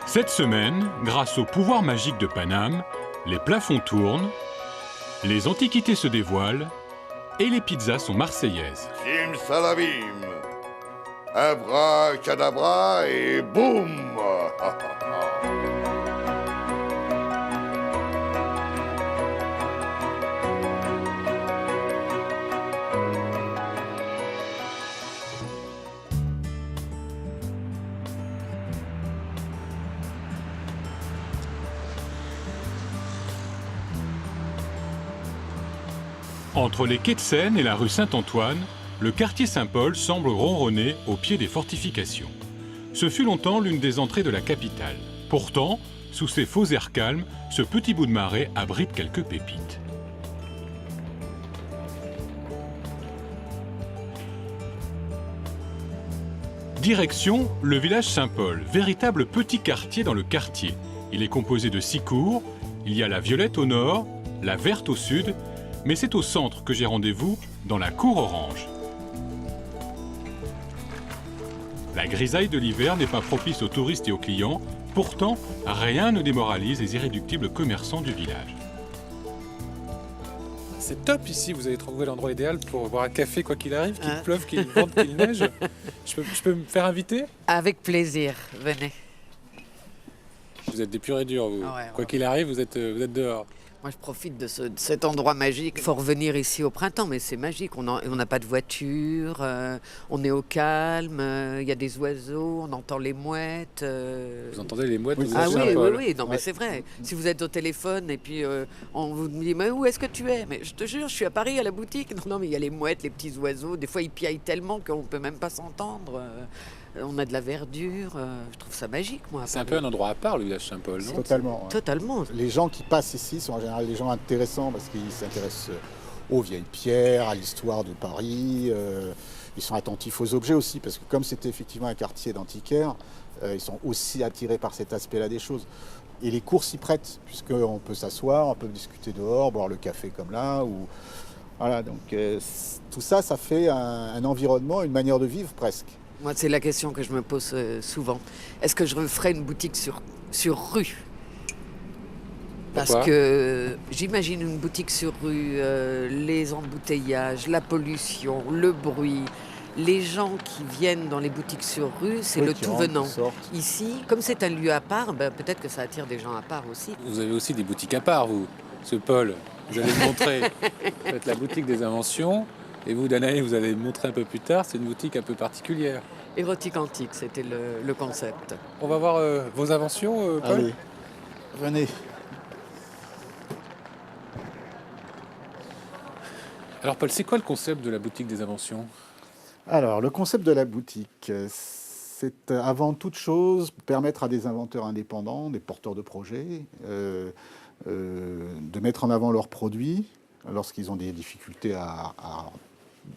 Cette semaine, grâce au pouvoir magique de Paname, les plafonds tournent, les antiquités se dévoilent et les pizzas sont marseillaises. Simsalabim, abracadabra et boum. Entre les quais de Seine et la rue Saint-Antoine, le quartier Saint-Paul semble ronronner au pied des fortifications. Ce fut longtemps l'une des entrées de la capitale. Pourtant, sous ces faux airs calmes, ce petit bout de marais abrite quelques pépites. Direction le village Saint-Paul, véritable petit quartier dans le quartier. Il est composé de 6 cours, il y a la violette au nord, la verte au sud, mais c'est au centre que j'ai rendez-vous, dans la cour orange. La grisaille de l'hiver n'est pas propice aux touristes et aux clients, pourtant, rien ne démoralise les irréductibles commerçants du village. C'est top ici, vous avez trouvé l'endroit idéal pour boire un café quoi qu'il arrive, qu'il pleuve, qu'il vente, qu'il neige. Je peux me faire inviter? Avec plaisir, venez. Vous êtes des purs et durs, vous. Quoi qu'il arrive, vous êtes dehors. Moi, je profite de cet endroit magique. Il faut revenir ici au printemps, mais c'est magique. On n'a pas de voiture, on est au calme, il y a des oiseaux, on entend les mouettes. Vous entendez les mouettes? Ah oui, non, mais c'est vrai. Si vous êtes au téléphone et puis on vous dit « Mais où est-ce que tu es ?» Mais je te jure, je suis à Paris, à la boutique. Non, mais il y a les mouettes, les petits oiseaux. Des fois, ils piaillent tellement qu'on ne peut même pas s'entendre. On a de la verdure, je trouve ça magique, moi. C'est un peu un endroit à part, le village Saint-Paul, non? Totalement. Ouais. Totalement. Les gens qui passent ici sont en général des gens intéressants parce qu'ils s'intéressent aux vieilles pierres, à l'histoire de Paris. Ils sont attentifs aux objets aussi parce que comme c'était effectivement un quartier d'antiquaires, ils sont aussi attirés par cet aspect-là des choses. Et les cours s'y prêtent puisqu'on peut s'asseoir, on peut discuter dehors, boire le café comme là. Voilà, donc tout ça, ça fait un environnement, une manière de vivre presque. Moi, c'est la question que je me pose souvent. Est-ce que je referais une boutique sur rue? Parce Pourquoi? que j'imagine une boutique sur rue, les embouteillages, la pollution, le bruit, les gens qui viennent dans les boutiques sur rue, c'est le tout venant. Ici, comme c'est un lieu à part, peut-être que ça attire des gens à part aussi. Vous avez aussi des boutiques à part, vous. Ce Paul, vous allez me montrer. Vous faites la boutique des inventions. Et vous, Danae, vous allez me montrer un peu plus tard, c'est une boutique un peu particulière. Érotique antique, c'était le concept. On va voir vos inventions, Paul. Allez, venez. Alors, Paul, c'est quoi le concept de la boutique des inventions? Alors, le concept de la boutique, c'est avant toute chose permettre à des inventeurs indépendants, des porteurs de projets, de mettre en avant leurs produits lorsqu'ils ont des difficultés à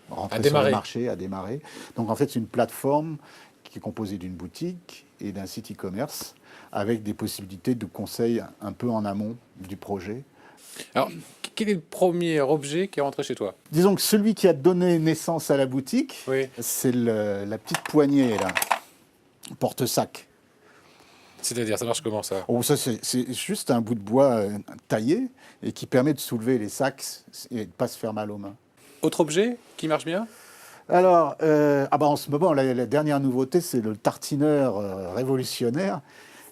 rentrer sur le marché, à démarrer. Donc en fait, c'est une plateforme qui est composée d'une boutique et d'un site e-commerce avec des possibilités de conseils un peu en amont du projet. Alors, quel est le premier objet qui est rentré chez toi? Disons que celui qui a donné naissance à la boutique, oui, c'est la petite poignée, là, porte-sac. C'est-à-dire, ça marche comment ça? Oh, ça, c'est juste un bout de bois taillé et qui permet de soulever les sacs et de ne pas se faire mal aux mains. Autre objet qui marche bien? Alors, en ce moment, la dernière nouveauté, c'est le tartineur révolutionnaire.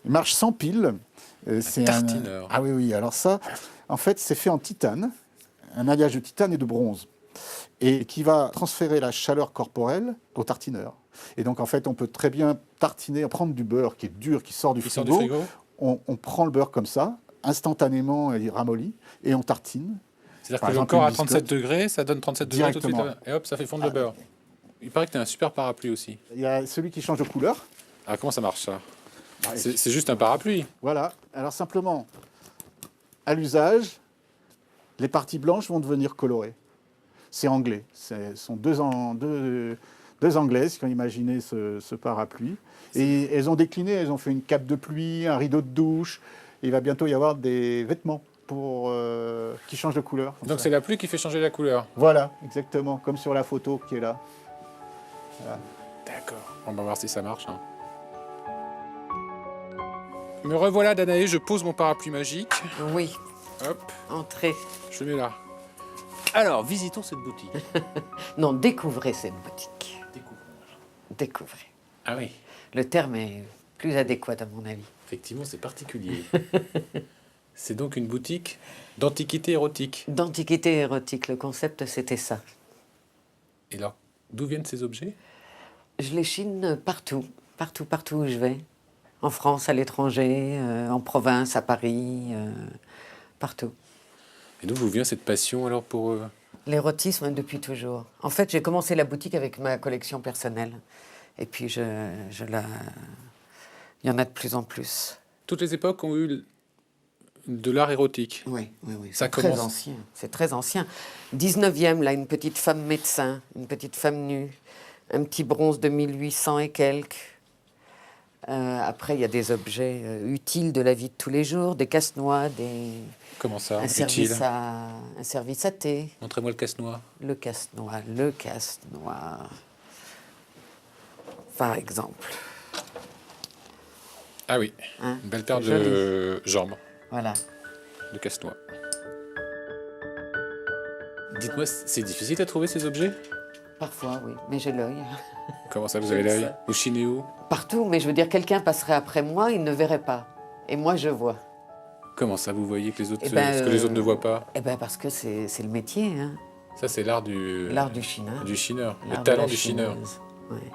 Il marche sans pile. C'est tartineur. Ah oui, alors ça, en fait, c'est fait en titane, un alliage de titane et de bronze, et qui va transférer la chaleur corporelle au tartineur. Et donc, en fait, on peut très bien tartiner, prendre du beurre qui est dur, qui sort du frigo. On prend le beurre comme ça, instantanément, il ramollit, et on tartine. C'est-à-dire que le corps à 37 degrés, ça donne 37 degrés tout de suite, et hop, ça fait fondre le beurre. Il paraît que tu as un super parapluie aussi. Il y a celui qui change de couleur. Ah, comment ça marche, ça? C'est juste un parapluie. Voilà. Alors, simplement, à l'usage, les parties blanches vont devenir colorées. C'est anglais. Ce sont deux Anglaises qui ont imaginé ce parapluie. Et elles ont décliné, elles ont fait une cape de pluie, un rideau de douche. Et il va bientôt y avoir des vêtements qui changent de couleur. Donc c'est la pluie qui fait changer la couleur? Voilà, exactement, comme sur la photo qui est là. Voilà. D'accord. On va voir si ça marche. Me revoilà, Danae, je pose mon parapluie magique. Oui, Hop, entrez. je le mets là. Alors, visitons cette boutique. Non, découvrez cette boutique. Découvrez. Ah oui, Le terme est plus adéquat à mon avis. effectivement, c'est particulier. C'est donc une boutique d'antiquité érotique. D'antiquité érotique, le concept c'était ça. Et alors, d'où viennent ces objets? Je les chine partout, partout où je vais. En France, à l'étranger, en province, à Paris, partout. Et d'où vous vient cette passion alors pour... L'érotisme depuis toujours. En fait, j'ai commencé la boutique avec ma collection personnelle. Et puis, il y en a de plus en plus. Toutes les époques ont eu de l'art érotique. Oui. Ça C'est très commence- ancien. C'est très ancien. 19e, là, une petite femme médecin, une petite femme nue. Un petit bronze de 1800 et quelques. Après, il y a des objets utiles de la vie de tous les jours, des casse-noix, Comment ça? un Utile. service à thé. Montrez-moi le casse-noix. Le casse-noix. Par exemple. Ah oui, Hein, une belle paire c'est de jambes Voilà. de casse-noix. Dites-moi, c'est difficile à trouver ces objets? Parfois, oui. Mais j'ai l'œil. Comment ça, vous avez l'œil? Vous chinez où? Partout, mais je veux dire, quelqu'un passerait après moi, il ne verrait pas. Et moi, je vois. Comment ça, vous voyez que les autres, Eh ben, ce que les autres ne voient pas? Eh bien, parce que c'est le métier, hein. Ça, c'est l'art du... L'art du chineur. Du chineur. L'art Le de talent la du chineur. chineuse. Ouais.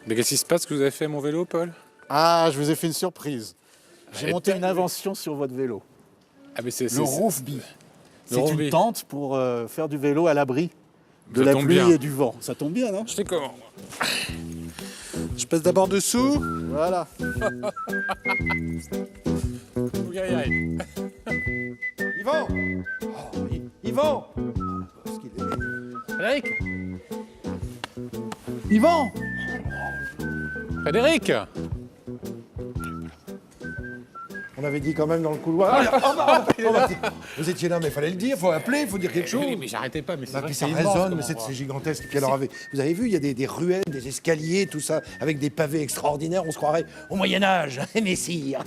Mais qu'est-ce qui se passe que vous avez fait à mon vélo, Paul? Ah, je vous ai fait une surprise. J'ai Et monté tac, une invention sur votre vélo. Ah, mais c'est... Le roofbee. C'est roofbee. une tente pour faire du vélo à l'abri de Ça la tombe pluie bien. et du vent. Ça tombe bien, non? Je sais comment. Je passe d'abord dessous. Voilà. Vous y arrivez. Yvan Yvan Parce qu'il est- Frédéric Yvan Frédéric On avait dit quand même dans le couloir. Vous étiez là, mais il fallait le dire, il faut appeler, il faut dire quelque chose. Mais j'arrêtais pas, mais c'est Bah, vrai puis que ça c'est immense résonne, comme mais c'est endroit. gigantesque. Puis alors, vous avez vu, il y a des ruelles, des escaliers, tout ça, avec des pavés extraordinaires. On se croirait au Moyen-Âge, messire.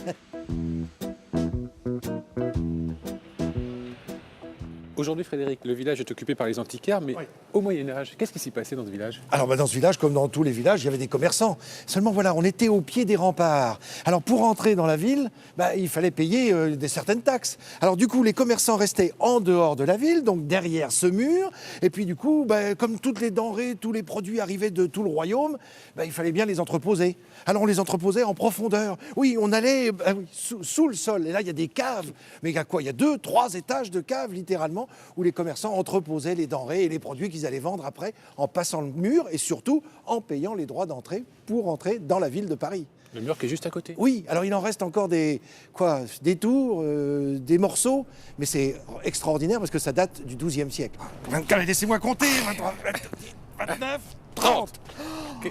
Aujourd'hui, Frédéric, le village est occupé par les antiquaires, mais Oui. au Moyen-Âge, qu'est-ce qui s'y passait dans ce village? Alors dans ce village, comme dans tous les villages, il y avait des commerçants. Seulement voilà, on était au pied des remparts. Alors pour entrer dans la ville, il fallait payer certaines taxes. Alors du coup, les commerçants restaient en dehors de la ville, donc derrière ce mur. Et puis du coup, comme toutes les denrées, tous les produits arrivaient de tout le royaume, il fallait bien les entreposer. Alors on les entreposait en profondeur. Oui, on allait sous le sol. Et là, il y a des caves. Mais il y a quoi? Il y a 2, 3 étages de caves, littéralement, où les commerçants entreposaient les denrées et les produits qu'ils allaient vendre après en passant le mur et surtout en payant les droits d'entrée pour entrer dans la ville de Paris. Le mur qui est juste à côté. Oui, alors il en reste encore des tours, des morceaux, mais c'est extraordinaire parce que ça date du XIIe siècle. 24, laissez-moi compter, 23, 29, 30.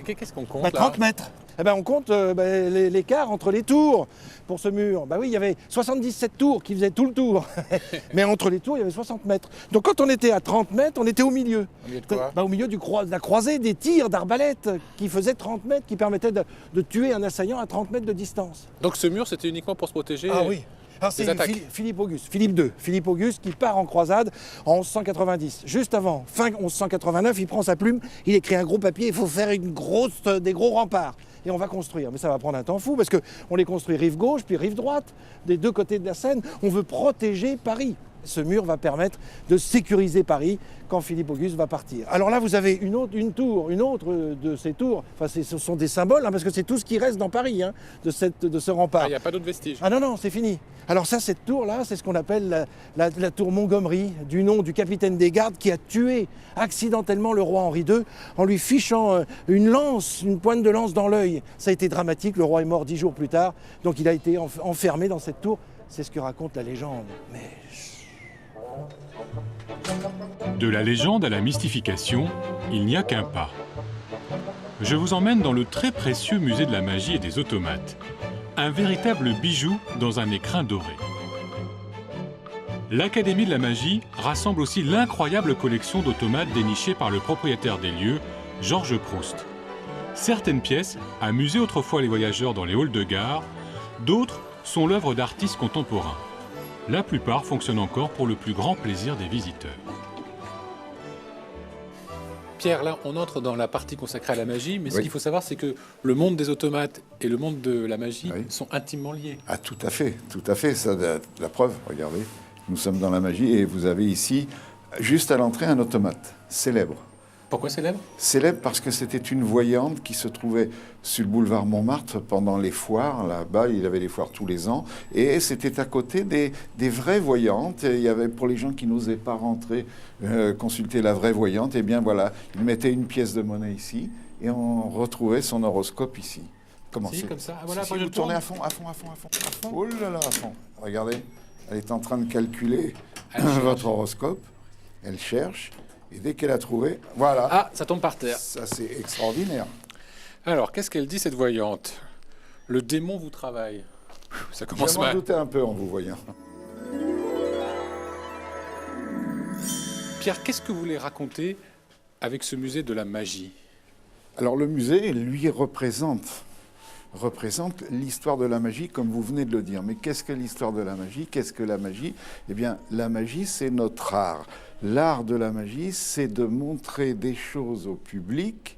Qu'est-ce qu'on compte là? 30 mètres. On compte l'écart entre les tours pour ce mur. Oui, il y avait 77 tours qui faisaient tout le tour. Mais entre les tours, il y avait 60 mètres. Donc quand on était à 30 mètres, on était au milieu. Au milieu de quoi? Au milieu de la croisée des tirs d'arbalète qui faisaient 30 mètres, qui permettaient de tuer un assaillant à 30 mètres de distance. Donc ce mur, c'était uniquement pour se protéger? Ah oui. Alors, Des c'est attaques. Philippe II, Philippe Auguste qui part en croisade en 1190. Juste avant, fin 1189, il prend sa plume, il écrit un gros papier, il faut faire des gros remparts. Et on va construire. Mais ça va prendre un temps fou parce qu'on les construit rive gauche puis rive droite, des deux côtés de la Seine. On veut protéger Paris. Ce mur va permettre de sécuriser Paris quand Philippe Auguste va partir. Alors là, vous avez une autre de ces tours. Enfin, ce sont des symboles, parce que c'est tout ce qui reste dans Paris, de ce rempart. Ah, il n'y a pas d'autres vestiges? Ah non, c'est fini. Alors ça, cette tour-là, c'est ce qu'on appelle la tour Montgomery, du nom du capitaine des gardes qui a tué accidentellement le roi Henri II en lui fichant une pointe de lance dans l'œil. Ça a été dramatique, le roi est mort 10 jours plus tard, donc il a été enfermé dans cette tour. C'est ce que raconte la légende. Mais... De la légende à la mystification, il n'y a qu'un pas. Je vous emmène dans le très précieux musée de la magie et des automates. Un véritable bijou dans un écrin doré. l'Académie de la magie rassemble aussi l'incroyable collection d'automates dénichée par le propriétaire des lieux, Georges Proust. Certaines pièces amusaient autrefois les voyageurs dans les halls de gare, d'autres sont l'œuvre d'artistes contemporains. La plupart fonctionnent encore pour le plus grand plaisir des visiteurs. Pierre, là, on entre dans la partie consacrée à la magie, mais ce Oui. qu'il faut savoir, c'est que le monde des automates et le monde de la magie Oui. sont intimement liés. Ah, tout à fait, tout à fait. Ça, la preuve, regardez, nous sommes dans la magie et vous avez ici, juste à l'entrée, un automate célèbre. Pourquoi célèbre? Célèbre parce que c'était une voyante qui se trouvait sur le boulevard Montmartre pendant les foires. Là-bas, il y avait des foires tous les ans. Et c'était à côté des vraies voyantes. Et il y avait, pour les gens qui n'osaient pas rentrer, consulter la vraie voyante, et bien voilà, ils mettaient une pièce de monnaie ici et on retrouvait son horoscope ici. Comment Si, c'est comme ça. Ah, voilà, Si, après, vous je tournez tourne. à fond. Oh là là, à fond. Regardez, elle est en train de calculer Elle cherche. votre horoscope. Elle cherche. Et dès qu'elle a trouvé, voilà. Ah, ça tombe par terre. Ça, c'est extraordinaire. Alors, qu'est-ce qu'elle dit, cette voyante? Le démon vous travaille. Ça commence Je m'en mal. doutais un peu en vous voyant. Pierre, qu'est-ce que vous voulez raconter avec ce musée de la magie? Alors le musée, lui, représente l'histoire de la magie, comme vous venez de le dire. Mais qu'est-ce que l'histoire de la magie? Qu'est-ce que la magie? Eh bien, la magie, c'est notre art. L'art de la magie, c'est de montrer des choses au public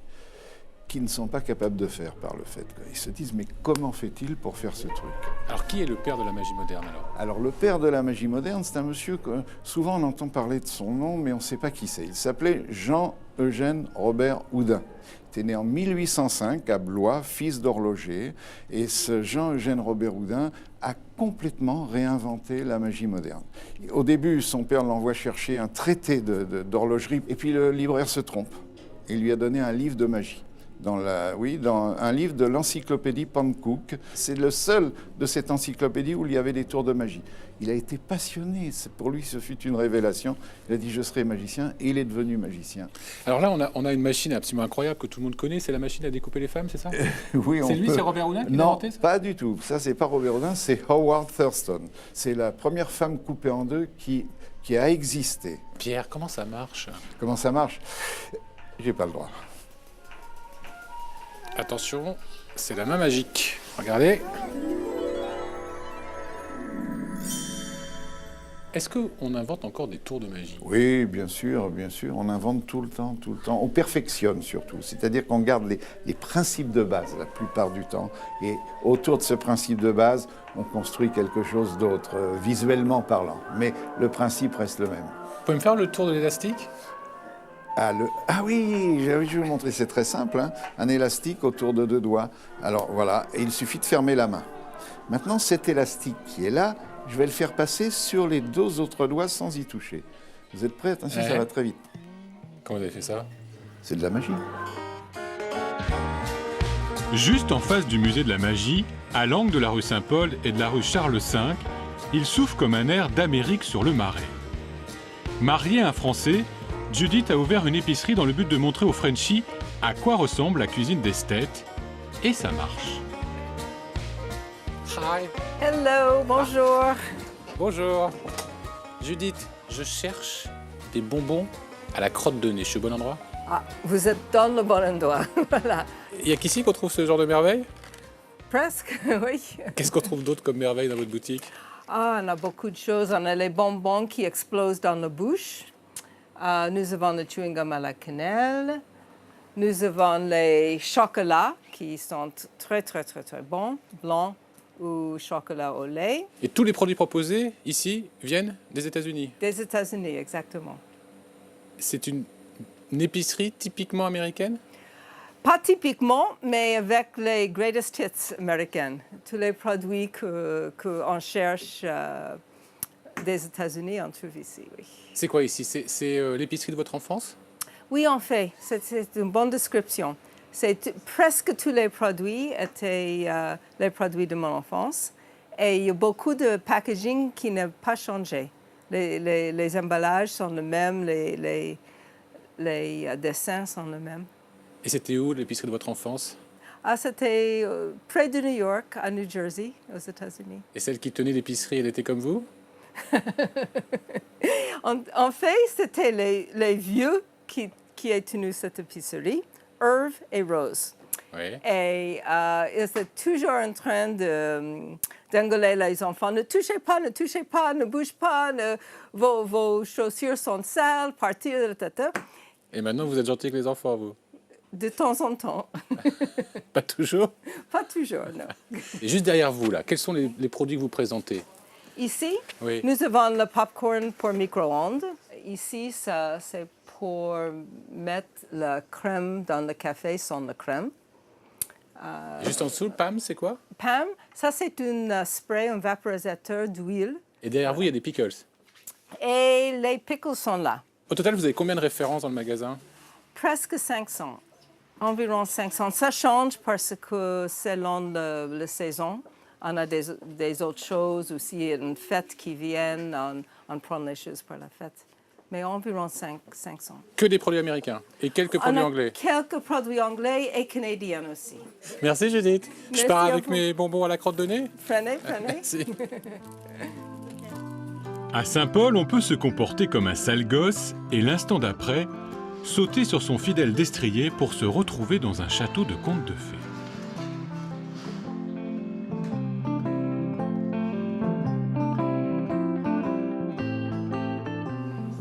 qu'ils ne sont pas capables de faire par le fait. Ils se disent, mais comment fait-il pour faire ce truc? Alors, qui est le père de la magie moderne, alors? Alors le père de la magie moderne, c'est un monsieur que souvent on entend parler de son nom, mais on ne sait pas qui c'est. Il s'appelait Jean-Eugène Robert Houdin. Il était né en 1805 à Blois, fils d'horloger. Et ce Jean-Eugène Robert Houdin a complètement réinventé la magie moderne. Au début, son père l'envoie chercher un traité d'horlogerie, et puis le libraire se trompe. Il lui a donné un livre de magie. Dans un livre de l'encyclopédie Pankouk. C'est le seul de cette encyclopédie où il y avait des tours de magie. Il a été passionné. Pour lui, ce fut une révélation. Il a dit, je serai magicien, et il est devenu magicien. Alors là, on a une machine absolument incroyable que tout le monde connaît. C'est la machine à découper les femmes, c'est ça? Oui, C'est lui, c'est Robert Houdin qui l'a Non, inventé, ça? pas du tout. Ça, c'est pas Robert Houdin, c'est Howard Thurston. C'est la première femme coupée en deux qui a existé. Pierre, comment ça marche? Comment ça marche? J'ai pas le droit. Attention, c'est la main magique. Regardez. Est-ce qu'on invente encore des tours de magie? Oui, bien sûr, on invente tout le temps. On perfectionne surtout, c'est-à-dire qu'on garde les principes de base la plupart du temps, et autour de ce principe de base, on construit quelque chose d'autre, visuellement parlant. Mais le principe reste le même. Vous pouvez me faire le tour de l'élastique? Ah oui, je vais vous montrer, c'est très simple, hein. Un élastique autour de 2 doigts. Alors voilà, et il suffit de fermer la main. Maintenant, cet élastique qui est là, je vais le faire passer sur les 2 autres doigts sans y toucher. Vous êtes prêts? Attention, Ouais. ça va très vite. Comment vous avez fait ça? C'est de la magie. Juste en face du musée de la magie, à l'angle de la rue Saint-Paul et de la rue Charles V, il souffle comme un air d'Amérique sur le Marais. Mariée à un Français, Judith a ouvert une épicerie dans le but de montrer aux Frenchies à quoi ressemble la cuisine d'esthète, et ça marche. Hi. Hello, bonjour. Bonjour. Judith, je cherche des bonbons à la crotte de nez. Je suis au bon endroit? Ah, vous êtes dans le bon endroit. Voilà. Il n'y a qu'ici qu'on trouve ce genre de merveille? Presque, oui. Qu'est-ce qu'on trouve d'autre comme merveille dans votre boutique? Ah, on a beaucoup de choses. On a les bonbons qui explosent dans la bouche. Nous avons le chewing-gum à la cannelle. Nous avons les chocolats qui sont très, très, très, très bons, blancs ou chocolat au lait. Et tous les produits proposés ici viennent des États-Unis. Des États-Unis, exactement. C'est une épicerie typiquement américaine? Pas typiquement, mais avec les greatest hits américaines. Tous les produits qu'on cherche des États-Unis, on trouve ici, oui. C'est quoi ici? C'est l'épicerie de votre enfance? Oui, en fait, c'est une bonne description. Presque tous les produits étaient les produits de mon enfance. Et il y a beaucoup de packaging qui n'a pas changé. Les emballages sont les mêmes, les dessins sont les mêmes. Et c'était où l'épicerie de votre enfance? Ah, c'était près de New York, à New Jersey, aux États-Unis. Et celle qui tenait l'épicerie, elle était comme vous? En fait, c'était les vieux qui ont tenu cette épicerie, Irv et Rose. Oui. Et ils étaient toujours en train d'engueuler les enfants. Ne touchez pas, ne bougez pas, vos chaussures sont sales, partir, etc. Et maintenant, vous êtes gentil avec les enfants, vous? De temps en temps. Pas toujours? Pas toujours, non. Et juste derrière vous, là, quels sont les produits que vous présentez? Ici, Oui. nous avons le popcorn pour micro-ondes. Ici, c'est pour mettre la crème dans le café sans la crème. Juste en dessous, le PAM, c'est quoi? PAM, ça c'est un spray, un vaporisateur d'huile. Et derrière vous, il y a des pickles. Et les pickles sont là. Au total, vous avez combien de références dans le magasin? Presque 500. Environ 500. Ça change parce que selon la saison, on a des autres choses aussi. Il y a une fête qui vient, on prend les choses pour la fête. Mais environ 500. Que des produits américains et quelques produits On a anglais. quelques produits anglais et canadiens aussi. Merci Judith. Je Merci pars à avec vous. mes bonbons à la crotte de nez. Prenez. Merci. À Saint-Paul, on peut se comporter comme un sale gosse et l'instant d'après, sauter sur son fidèle destrier pour se retrouver dans un château de contes de fées.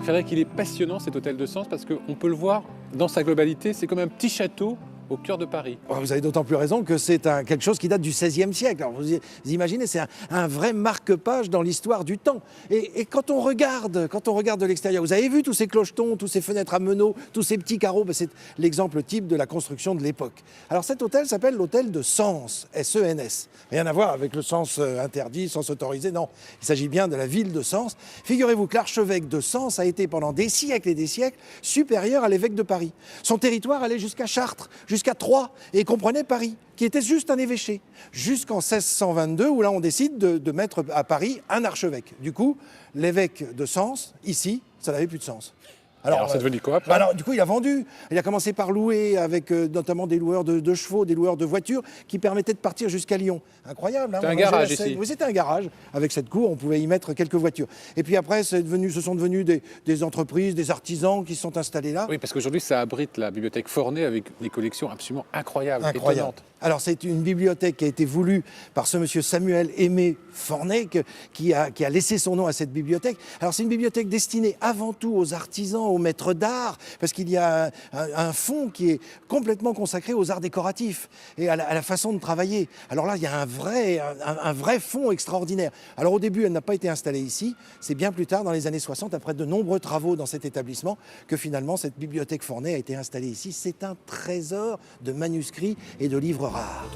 Frédéric, il est passionnant cet hôtel de Sens parce qu'on peut le voir dans sa globalité. C'est comme un petit château au cœur de Paris. Vous avez d'autant plus raison que c'est quelque chose qui date du XVIe siècle. Alors vous imaginez, c'est un vrai marque-page dans l'histoire du temps. Et quand on regarde de l'extérieur, vous avez vu tous ces clochetons, tous ces fenêtres à meneaux, tous ces petits carreaux, c'est l'exemple type de la construction de l'époque. Alors cet hôtel s'appelle l'hôtel de Sens, S-E-N-S. Rien à voir avec le sens interdit, sens autorisé, non. Il s'agit bien de la ville de Sens. Figurez-vous que l'archevêque de Sens a été pendant des siècles et des siècles supérieur à l'évêque de Paris. Son territoire allait jusqu'à Chartres, jusqu'à Troyes, et comprenait Paris, qui était juste un évêché. Jusqu'en 1622, où là on décide de mettre à Paris un archevêque. Du coup, l'évêque de Sens, ici, ça n'avait plus de sens. Alors c'est devenu quoi après? Alors, du coup, il a vendu. Il a commencé par louer avec notamment des loueurs de chevaux, des loueurs de voitures qui permettaient de partir jusqu'à Lyon. Incroyable. C'était un garage ici. Oui, c'était un garage. Avec cette cour, on pouvait y mettre quelques voitures. Et puis après, ce sont devenus des entreprises, des artisans qui se sont installés là. Oui, parce qu'aujourd'hui, ça abrite la bibliothèque Fornet avec des collections absolument incroyables, étonnantes. Alors, c'est une bibliothèque qui a été voulue par ce monsieur Samuel Aimé Fornet, qui a laissé son nom à cette bibliothèque. Alors, c'est une bibliothèque destinée avant tout aux artisans, aux maîtres d'art, parce qu'il y a un fonds qui est complètement consacré aux arts décoratifs et à la façon de travailler. Alors là, il y a un vrai fonds extraordinaire. Alors, au début, elle n'a pas été installée ici. C'est bien plus tard, dans les années 60, après de nombreux travaux dans cet établissement, que finalement, cette bibliothèque Fornet a été installée ici. C'est un trésor de manuscrits et de livres rares.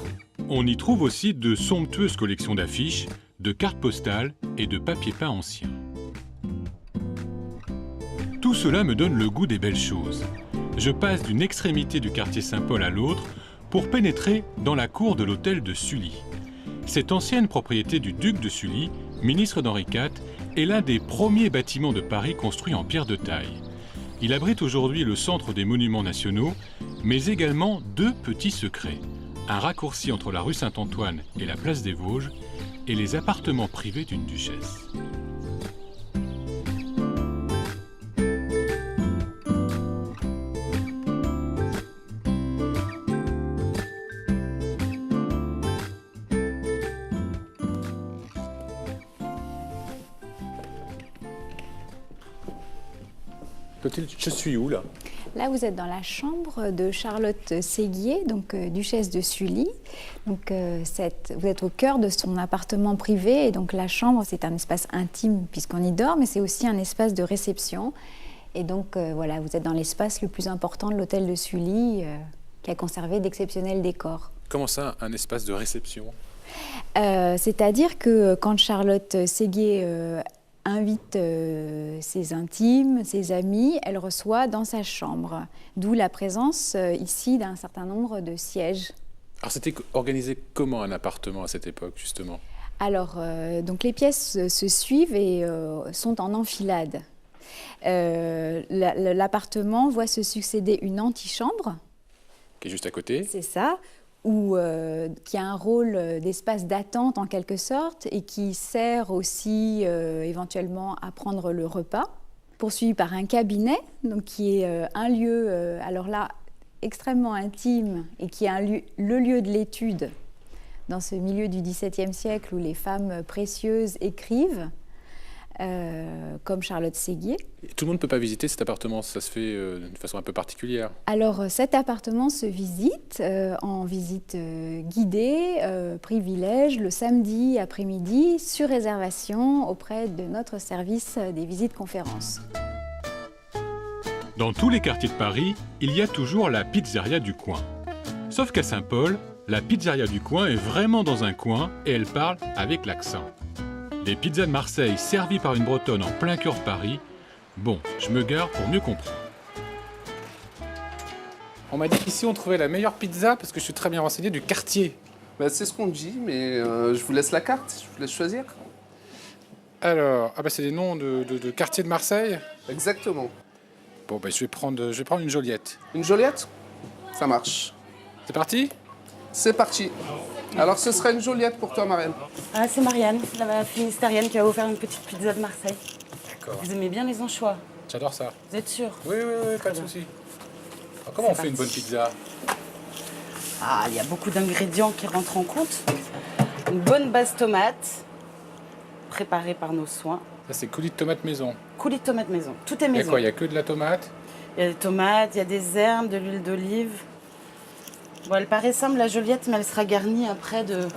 On y trouve aussi de somptueuses collections d'affiches, de cartes postales et de papier peint anciens. Tout cela me donne le goût des belles choses. Je passe d'une extrémité du quartier Saint-Paul à l'autre pour pénétrer dans la cour de l'hôtel de Sully. Cette ancienne propriété du duc de Sully, ministre d'Henri IV, est l'un des premiers bâtiments de Paris construits en pierre de taille. Il abrite aujourd'hui le centre des monuments nationaux, mais également deux petits secrets. Un raccourci entre la rue Saint-Antoine et la place des Vosges, et les appartements privés d'une duchesse. Clotilde, je suis où là? Là, vous êtes dans la chambre de Charlotte Séguier, donc duchesse de Sully. Donc, vous êtes au cœur de son appartement privé. Et donc, la chambre, c'est un espace intime puisqu'on y dort, mais c'est aussi un espace de réception. Et donc, voilà, vous êtes dans l'espace le plus important de l'hôtel de Sully, qui a conservé d'exceptionnels décors. Comment ça, un espace de réception? C'est-à-dire que quand Charlotte Séguier invite ses intimes, ses amis, elle reçoit dans sa chambre, d'où la présence ici d'un certain nombre de sièges. Alors c'était organisé comment un appartement à cette époque justement? Alors, donc les pièces se suivent et sont en enfilade. L'appartement voit se succéder une antichambre. Qui est juste à côté. C'est ça, qui a un rôle d'espace d'attente en quelque sorte et qui sert aussi éventuellement à prendre le repas, poursuivi par un cabinet, donc qui est un lieu, alors là, extrêmement intime et qui est le lieu de l'étude dans ce milieu du XVIIe siècle où les femmes précieuses écrivent, comme Charlotte Séguier. Tout le monde ne peut pas visiter cet appartement, ça se fait d'une façon un peu particulière. Alors cet appartement se visite en visite guidée, privilège, le samedi après-midi, sur réservation auprès de notre service des visites conférences. Dans tous les quartiers de Paris, il y a toujours la pizzeria du coin. Sauf qu'à Saint-Paul, la pizzeria du coin est vraiment dans un coin et elle parle avec l'accent. Des pizzas de Marseille servies par une Bretonne en plein cœur de Paris. Bon, je me gare pour mieux comprendre. On m'a dit qu'ici on trouvait la meilleure pizza, parce que je suis très bien renseigné, du quartier. Bah, c'est ce qu'on dit, mais je vous laisse la carte, je vous laisse choisir. Alors, c'est des noms de quartiers de Marseille. Exactement. Bon, je vais prendre une Joliette. Une Joliette? Ça marche. C'est parti? C'est parti. Alors ce sera une Joliette pour toi, Marianne. Ah, c'est Marianne, la finistérienne qui va vous faire une petite pizza de Marseille. D'accord. Vous aimez bien les anchois? J'adore ça. Vous êtes sûr? Oui, pas de souci. Alors, comment on fait une bonne pizza? Ah, il y a beaucoup d'ingrédients qui rentrent en compte. Une bonne base tomate, préparée par nos soins. Ça, c'est coulis de tomates maison. Coulis de tomates maison, tout est Il y a maison. quoi? Il n'y a que de la tomate? Il y a des tomates, il y a des herbes, de l'huile d'olive. Bon, elle paraît simple, la Joliette, mais elle sera garnie après de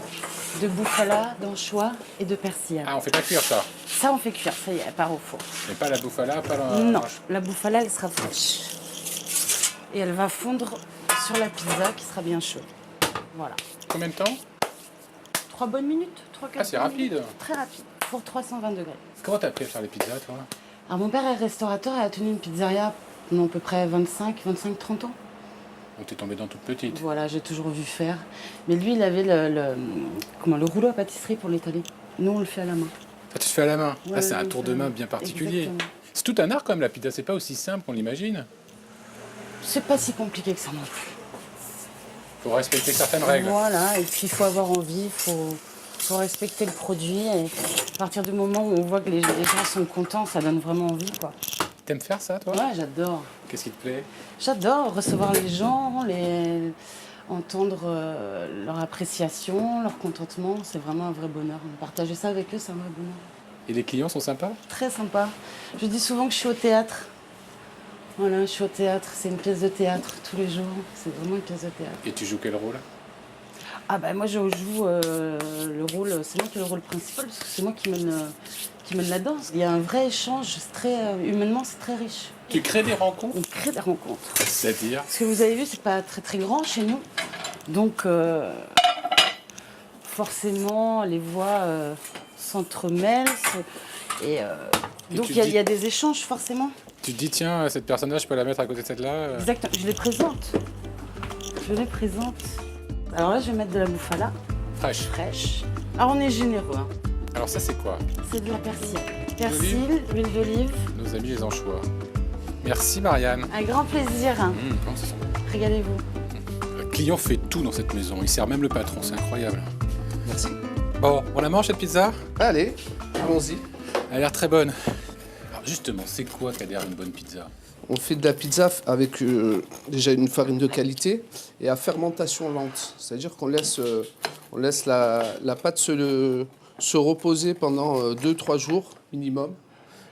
bouffala, d'anchois et de persillade. Ah, on fait pas cuire ça? Ça, on fait cuire, ça y est, elle part au four. Mais pas la bouffala, pas la... Non, la bouffala, elle sera fraîche. Et elle va fondre sur la pizza qui sera bien chaude. Voilà. Combien de temps? 3 bonnes minutes, 3-4 Ah, c'est rapide. Très rapide, pour 320 degrés. Comment t'as appris à faire les pizzas, toi? Alors, mon père est restaurateur et a tenu une pizzeria pendant à peu près 25-30 ans. On t'es tombé dans toute petite. Voilà, j'ai toujours vu faire. Mais lui, il avait le rouleau à pâtisserie pour l'étaler. Nous, on le fait à la main. Ça, tu te fais à la main? Ouais, C'est un oui, tour de main bien particulier. Exactement. C'est tout un art quand même, la pizza. C'est pas aussi simple qu'on l'imagine. C'est pas si compliqué que ça non plus. Faut respecter certaines règles. Voilà, et puis il faut avoir envie, il faut respecter le produit. Et à partir du moment où on voit que les gens sont contents, ça donne vraiment envie, quoi. T'aimes faire ça, toi? Ouais, j'adore. Qu'est-ce qui te plaît? J'adore recevoir les gens, entendre leur appréciation, leur contentement. C'est vraiment un vrai bonheur. Partager ça avec eux, c'est un vrai bonheur. Et les clients sont sympas? Très sympa. Je dis souvent que je suis au théâtre. Voilà, je suis au théâtre. C'est une pièce de théâtre tous les jours. C'est vraiment une pièce de théâtre. Et tu joues quel rôle? Ah ben moi je joue le rôle, c'est moi qui ai le rôle principal parce que c'est moi qui mène la danse. Il y a un vrai échange, c'est très, humainement c'est très riche. Tu crées des rencontres? On crée des rencontres. C'est-à-dire? Ce que vous avez vu, c'est pas très très grand chez nous. Donc forcément les voix s'entremêlent. Et donc il y a des échanges forcément. Tu te dis, tiens, cette personne-là, je peux la mettre à côté de celle-là. Exactement, je les présente. Alors là, je vais mettre de la bouffala. Fraîche. Alors on est généreux. Hein. Alors ça, c'est quoi? C'est de la persille. Persil, huile d'olive. Nos amis les anchois. Merci, Marianne. Un grand plaisir. Comment ça sent? Régalez-vous. Le client fait tout dans cette maison. Il sert même le patron. C'est incroyable. Merci. Bon, on la mange, cette pizza? Allez, allons-y. Elle a l'air très bonne. Alors justement, c'est quoi, Kader, une bonne pizza? On fait de la pizza avec déjà une farine de qualité et à fermentation lente. C'est-à-dire qu'on laisse la pâte se reposer pendant 2-3 jours minimum,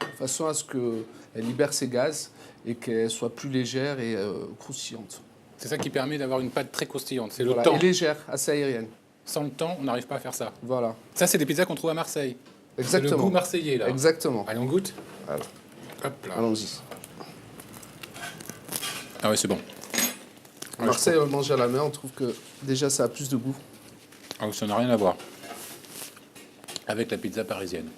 de façon à ce qu'elle libère ses gaz et qu'elle soit plus légère et croustillante. C'est ça qui permet d'avoir une pâte très croustillante. C'est le Voilà, temps. et légère, assez aérienne. Sans le temps, on n'arrive pas à faire ça. Voilà. Ça, c'est des pizzas qu'on trouve à Marseille. Exactement. C'est le goût marseillais, là. Exactement. Allez, on goûte? Voilà. Hop là. Allons-y. Ah ouais, c'est bon. À Marseille, on mange à la main, on trouve que déjà ça a plus de goût. Ah, ça n'a rien à voir avec la pizza parisienne.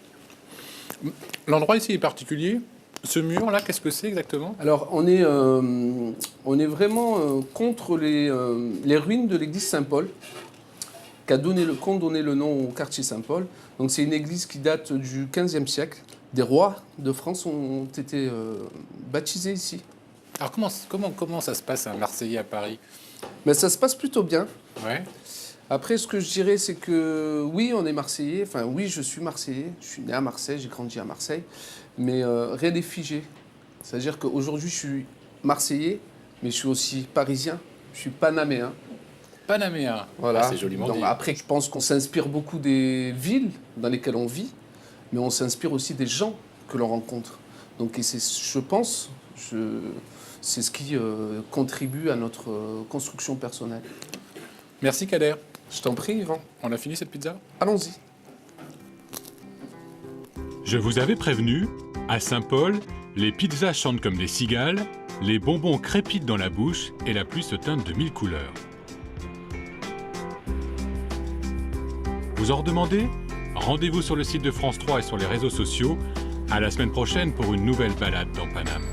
L'endroit ici est particulier. Ce mur-là, qu'est-ce que c'est exactement? Alors, on est vraiment contre les ruines de l'église Saint-Paul, qui ont donné le nom au quartier Saint-Paul. Donc, c'est une église qui date du XVe siècle. Des rois de France ont été baptisés ici. Alors, comment ça se passe, un Marseillais à Paris? Mais ça se passe plutôt bien. Ouais. Après, ce que je dirais, c'est que oui, on est Marseillais. Enfin, oui, je suis Marseillais. Je suis né à Marseille, j'ai grandi à Marseille. Mais rien n'est figé. C'est-à-dire qu'aujourd'hui, je suis Marseillais, mais je suis aussi Parisien. Je suis Panaméen. Panaméen. Voilà. Ah, c'est joliment dit. Après, je pense qu'on s'inspire beaucoup des villes dans lesquelles on vit, mais on s'inspire aussi des gens que l'on rencontre. Donc, et je pense, c'est ce qui contribue à notre construction personnelle. Merci Kader. Je t'en prie, Yvan. On a fini cette pizza? Allons-y. Je vous avais prévenu, à Saint-Paul, les pizzas chantent comme des cigales, les bonbons crépitent dans la bouche et la pluie se teinte de 1000 couleurs. Vous en redemandez? Rendez-vous sur le site de France 3 et sur les réseaux sociaux. À la semaine prochaine pour une nouvelle balade dans Paname.